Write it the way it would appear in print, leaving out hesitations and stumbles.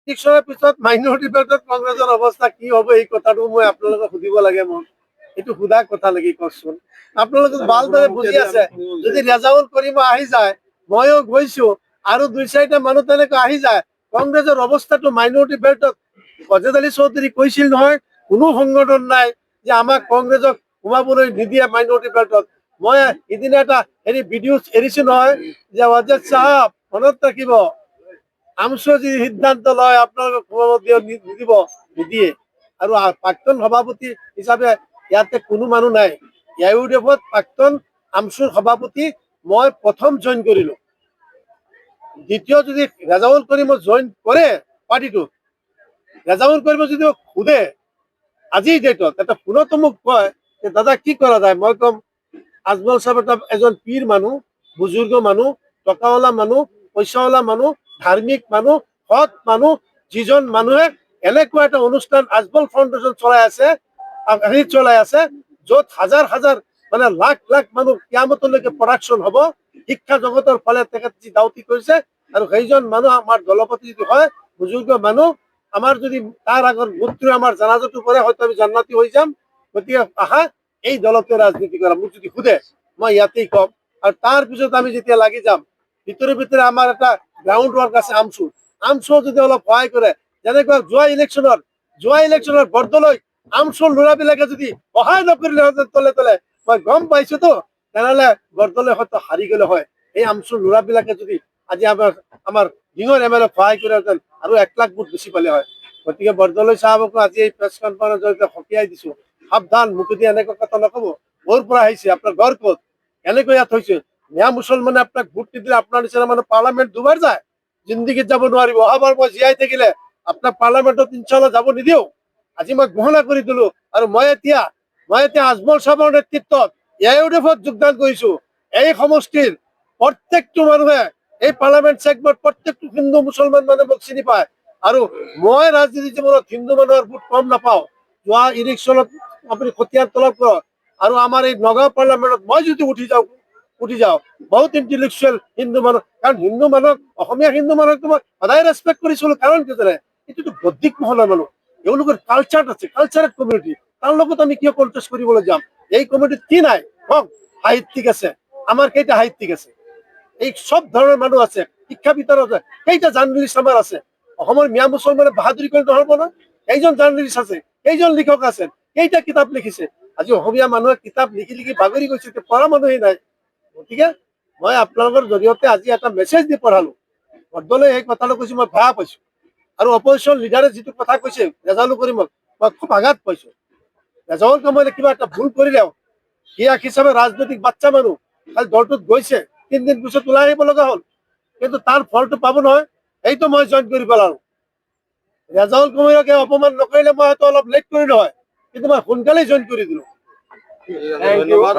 ইলেকশ্যনৰ পিছত মাইনৰিটি বেল্টত কংগ্ৰেছৰ অৱস্থা কি হ'ব এই কথাটো মই আপোনালোকক সুধিব লাগে মোক এইটো সোধা কথা নেকি কওকচোন আপোনালোকে ভালদৰে বুজি আছে যদি ৰেজাউল কৰিম আহি যায় ময়ো গৈছো আৰু 2-4টা মানুহ তেনেকৈ আহি যায় কংগ্ৰেছৰ অৱস্থাটো মাইনৰিটি বেল্টত অজেদ আলী চৌধুৰী কৈছিল নহয় কোনো সংগঠন নাই যে আমাক কংগ্ৰেছক সোমাবলৈ নিদিয়ে মাইনৰিটি বেল্টত মই সিদিনা এটা ভিডিঅ' এৰিছো নহয় যে অজেদ চাহাব মনত ৰাখিব আমচুৱে যি সিদ্ধান্ত লয় আপোনালোকক নিদিব নিদিয়ে আৰু প্ৰাক্তন সভাপতি হিচাপে ইয়াতে কোনো মানুহ নাই ইউডিএফত প্ৰাক্তন আমচুৰ সভাপতি মই প্ৰথম জইন কৰিলো দ্বিতীয় যদি ৰেজাউল কৰিম জইন কৰে পাৰ্টিটো ৰেজাউল কৰিব যদি সোধে আজিৰ ডেটত এটা ফোনতো মোক কয় যে দাদা কি কৰা যায় মই কম আজমল চাহাব এজন পীৰ মানুহ বুজুৰ্গ মানুহ টকাৱালা মানুহ পইচাৱালা মানুহ ধাৰ্মিক মানুহ সৎ মানুহ যিজন মানুহে এনেকুৱা এটা অনুষ্ঠান আজমল ফাউণ্ডেশ্যন চলাই আছে য'ত হাজাৰ হাজাৰ মানে লাখ লাখ মানুহ কিয়ামতলৈকে প্ৰডাকশ্যন হ'ব শিক্ষা জগতৰ ফালে তেখেত যি দাউতি কৰিছে আৰু সেইজন মানুহ আমাৰ দলপতি যদি হয় বুজুৰ্গ মানুহ আমাৰ যদি তাৰ আগৰ মৃত্যু আমাৰ জানাজাটো কৰে হয়তো আমি জান্নাতি হৈ যাম গতিকে আহা এই দলতে ৰাজনীতি কৰা মোক যদি সোধে মই ইয়াতেই কম আৰু তাৰ পিছত আমি যেতিয়া লাগি যাম ভিতৰে ভিতৰে আমাৰ এটা গ্ৰাউণ্ড ৱৰ্ক আছে আমচু যদি অলপ সহায় কৰে যেনেকুৱা যোৱা ইলেকশ্যনৰ বৰদলৈ আমচুৰ ল'ৰাবিলাকে যদি সহায় নকৰিলেহেঁতেন তলে তলে মই গম পাইছোতো তেনেহ'লে বৰদলৈ হয়তো হাৰি গ'লে হয় এই আমচুৰ ল'ৰাবিলাকে যদি আজি আমাৰ ডিঙৰ MLA সহায় কৰিলেহেঁতেন আৰু 1 লাখ ভোট বেছি পালে হয় গতিকে বৰদলৈ চাহাবকো আজি এই প্ৰেছ কনফাৰেন্সৰ জৰিয়তে সকীয়াই দিছো সাৱধান মুখেদি এনেকুৱা কথা নক'ব ক'ৰ পৰা আহিছে আপোনাৰ ঘৰ ক'ত এনেকৈ ইয়াত হৈছে মিয়া মুছলমানে আপোনাক ভোট নিদিলে আপোনাৰ নিচিনা মানুহ পাৰ্লামেণ্ট দুবাৰ যায় জিন্দগীত যাব নোৱাৰিব অহাবাৰ মই জীয়াই থাকিলে আপোনাক পাৰ্লামেণ্টত ইনশাল্লাহ যাব নিদিওঁ আজি মই ঘোষণা কৰি দিলো আৰু মই এতিয়া আজমল চাহাবৰ নেতৃত্বত ইউডিএফত যোগদান কৰিছো এই সমষ্টিৰ প্ৰত্যেকটো মানুহে এই পাৰ্লামেণ্ট চেগমেণ্ট প্ৰত্যেকটো হিন্দু মুছলমান মানুহে মোক চিনি পায় আৰু মই ৰাজনীতি জীৱনত হিন্দু মানুহৰ ভোট কম নাপাওঁ যোৱা ইলেকশ্যনত আপুনি কঠীয়াৰ তলব কৰক আৰু আমাৰ এই নগাঁও পাৰ্লামেণ্টত মই যদি উঠি যাওঁ বহুত ইণ্টেলেকচুৱেল হিন্দু মানুহ কাৰণ হিন্দু মানুহক অসমীয়া হিন্দু মানুহক মই সদায় ৰেচপেক্ট কৰিছিলো কাৰণ কি জানে এইটোতো বৌদ্ধিক মহলৰ মানুহ এওঁলোকৰ কালচাৰ আছে কালচাৰেল কমিউনিটি তাৰ লগত আমি কিয় কণ্টেষ্ট কৰিবলৈ যাম এই কমিউনিটিত কি নাই হওক সাহিত্যিক আছে আমাৰ কেইটা সাহিত্যিক আছে এই সব ধৰণৰ মানুহ আছে শিক্ষা বিতৰণ আছে কেইটা জাৰ্নেলিষ্ট আমাৰ আছে অসমৰ মিয়া মুছলমানে বাহাদুৰি কৰি নহ'ব ন কেইজন জাৰ্নেলিষ্ট আছে কেইজন লিখক আছে কেইটা কিতাপ লিখিছে আজি অসমীয়া মানুহে কিতাপ লিখি লিখি বাগৰি গৈছে পঢ়া মানুহেই নাই গতিকে মই আপোনালোকৰ জৰিয়তে আজি এটা মেছেজ দি পঢ়ালো বৰদলৈ এই কথাটো কৈছো মই বেয়া পাইছো আৰু অপজিশ্যন লিডাৰে যিটো কথা কৈছে ৰেজাউল কৰিমক মই খুব আঘাত পাইছো ৰেজাউল কৰিমলে কিবা এটা ভুল কৰিলেও সিয়াক হিচাপে ৰাজনৈতিক বাচ্চা মানুহ কালি দলটোত গৈছে 3 দিন পিছত ওলাই আহিব লগা হ'ল কিন্তু তাৰ ফলটো পাব নহয় এইটো মই জইন কৰি পেলালো ৰেজাউল কমিৰকে অপমান নকৰিলে মই হয়তো অলপ লেট কৰিলো হয় কিন্তু মই সোনকালেই জইন কৰি দিলো ধন্যবাদ।